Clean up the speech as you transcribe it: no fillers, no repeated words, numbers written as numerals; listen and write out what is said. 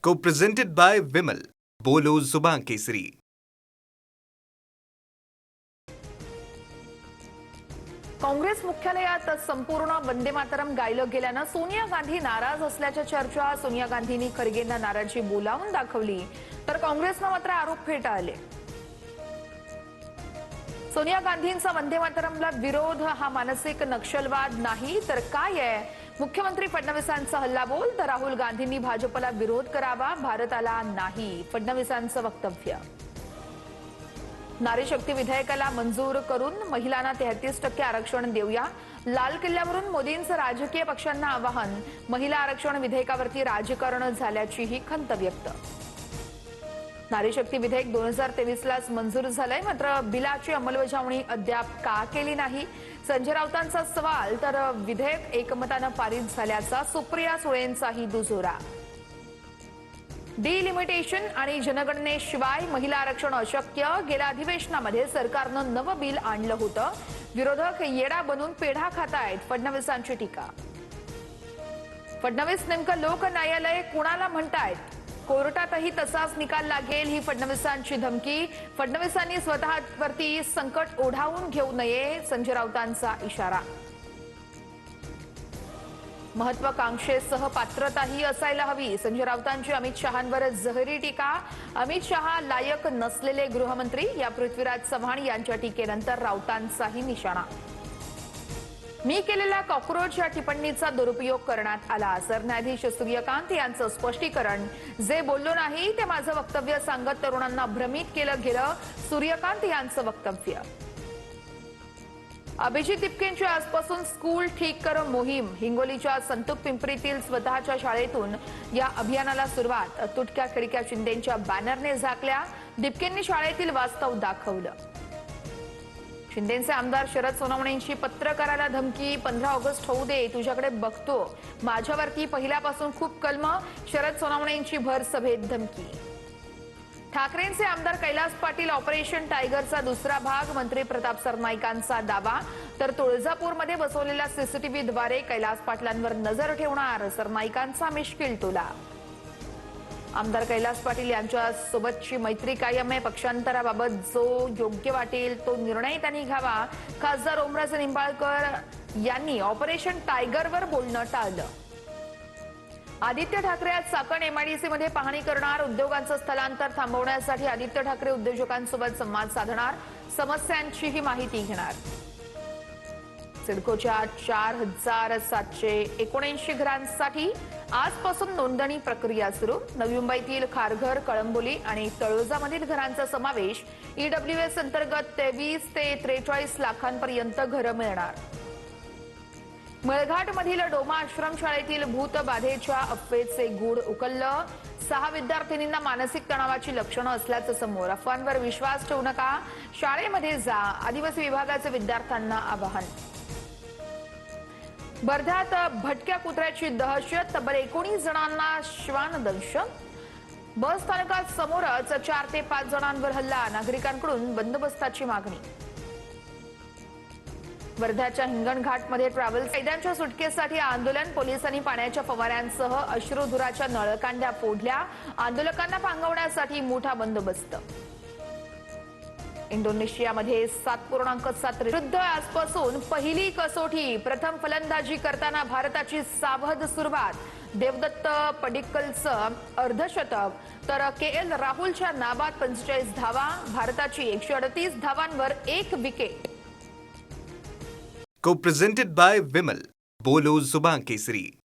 Co-presented by Vimal. बोलो जुबान केसरी. काँग्रेस मुख्यालयात संपूर्ण वंदे मातरम गायलं गेल्यानं सोनिया गांधी नाराज असल्याच्या चर्चा. सोनिया गांधींनी खरगेंना नाराजी बोलावून दाखवली तर काँग्रेसनं मात्र आरोप फेटाळले. सोनिया गांधींचा वंदे मातरमला विरोध हा मानसिक नक्षलवाद नाही तर काय आहे? मुख्यमंत्री फडणवीसांचा हल्लाबोल तर राहुल गांधींनी भाजपला विरोध करावा, भारताला नाही, फडणवीसांचं वक्तव्य. नारी शक्ती विधेयकाला मंजूर करून महिलांना 33% आरक्षण देऊया. लाल किल्ल्यावरून मोदींचं राजकीय पक्षांना आवाहन. महिला आरक्षण विधेयकावरती राजकारण झाल्याचीही खंत व्यक्त. नारी शक्ती विधेयक 2023लाच मंजूर झालंय, मात्र बिलाची अंमलबजावणी अद्याप का केली नाही? संजय राऊतांचा सवाल तर विधेयक एकमतानं पारित झाल्याचा सुप्रिया सुळेंचाही दुजोरा. डिलिमिटेशन आणि जनगणनेशिवाय महिला आरक्षण अशक्य. गेल्या अधिवेशनामध्ये सरकारनं नवं बिल आणलं होतं. विरोधक येडा बनून पेढा खातायत, फडणवीसांची टीका. फडणवीस नेमकं लोक न्यायालय कुणाला म्हणतायत? कोर्टातही तसाच निकाल लागेल, ही फडणवीसांची धमकी. फडणवीसांनी स्वतःवरती संकट ओढावून घेऊ नये, संजय राऊतांचा इशारा. महत्वाकांक्षेसह पात्रताही असायला हवी. संजय राऊतांची अमित शहांवर जहरी टीका. अमित शहा लायक नसलेले गृहमंत्री, या पृथ्वीराज चव्हाण यांच्या टीकेनंतर राऊतांचाही निशाणा. मी केलेल्या कॉक्रोच या टिप्पणीचा दुरुपयोग करण्यात आला. सरन्यायाधीश सूर्यकांत यांचं स्पष्टीकरण. जे बोललो नाही ते माझं वक्तव्य सांगत तरुणांना भ्रमित केलं गेलं, सूर्यकांत यांचं वक्तव्य. अभिजित तिपकेंची आजपासून स्कूल ठीक कर मोहीम. हिंगोलीच्या संतूक पिंपरीतील स्वतःच्या शाळेतून या अभियानाला सुरुवात. तुटक्या खिडक्या शिंदेंच्या बॅनरने झाकल्या. दिपकेंनी शाळेतील वास्तव दाखवलं. शिंदेचे आमदार शरद सोनवणेंची पत्रकाराला धमकी. 15 ऑगस्ट होऊ दे, तुझ्याकडे बघतो. माझ्यावरती पहिल्यापासून खूप कलम. शरद सोनवणेंची भर सभेत धमकी. ठाकरेंचे आमदार कैलास पाटील ऑपरेशन टायगरचा दुसरा भाग. मंत्री प्रताप सरनाईकांचा दावा. तर तुळजापूरमध्ये बसवलेल्या सीसीटीव्हीद्वारे कैलास पाटलांवर नजर ठेवणार, सरनाईकांचा मिश्किल टोला. आमदार कैलास पाटील यांच्या सोबतची मैत्री कायम आहे. पक्षांतराबाबत जो योग्य वाटेल तो निर्णय त्यांनी घ्यावा. खासदार ओमराजे निंबाळकर यांनी ऑपरेशन टायगरवर बोलणं टाळलं. आदित्य ठाकरे आज चाकण एमआयडीसी मध्ये पाहणी करणार. उद्योगांचं स्थलांतर थांबवण्यासाठी आदित्य ठाकरे उद्योजकांसोबत संवाद साधणार. समस्यांचीही माहिती घेणार. सिडकोच्या 4779 घरांसाठी आजपासून नोंदणी प्रक्रिया सुरू. नवी मुंबईतील खारघर, कळंबोली आणि तळोजामधील घरांचा समावेश. ईडब्ल्यूएस अंतर्गत 23 ते 43 लाखांपर्यंत घरं मिळणार. मळघाटमधील डोमा आश्रमशाळेतील भूतबाधेच्या अफवेचे गूढ उकललं. 6 विद्यार्थिनींना मानसिक तणावाची लक्षणं असल्याचं समोर. अफवांवर विश्वास ठेवू नका, शाळेमध्ये जा, आदिवासी विभागाचे विद्यार्थ्यांना आवाहन. वर्ध्यात भटक्या कुत्र्याची दहशत. तब्बल 19 जणांना श्वानदंश. बस स्थानकात समोरच 4 ते 5 जणांवर हल्ला. नागरिकांकडून बंदोबस्ताची मागणी. वर्ध्याच्या हिंगणघाटमध्ये ट्रॅव्हल्स कैद्यांच्या सुटकेसाठी आंदोलन. पोलिसांनी पाण्याच्या फवाऱ्यांसह अश्रुधुराच्या नळकांड्या फोडल्या. आंदोलकांना पांगवण्यासाठी मोठा बंदोबस्त. इंडोनेशियामध्ये 7.7 विरुद्ध आजपासून पहिली कसोटी. प्रथम फलंदाजी करताना भारताची सावध सुरुवात. देवदत्त पडिक्कलचं अर्धशतक तर केएल राहुलच्या नाबाद 45 धावा. भारताची 138 धावांवर 1 विकेट. Co-presented by Vimal. बोलो जुबान केसरी.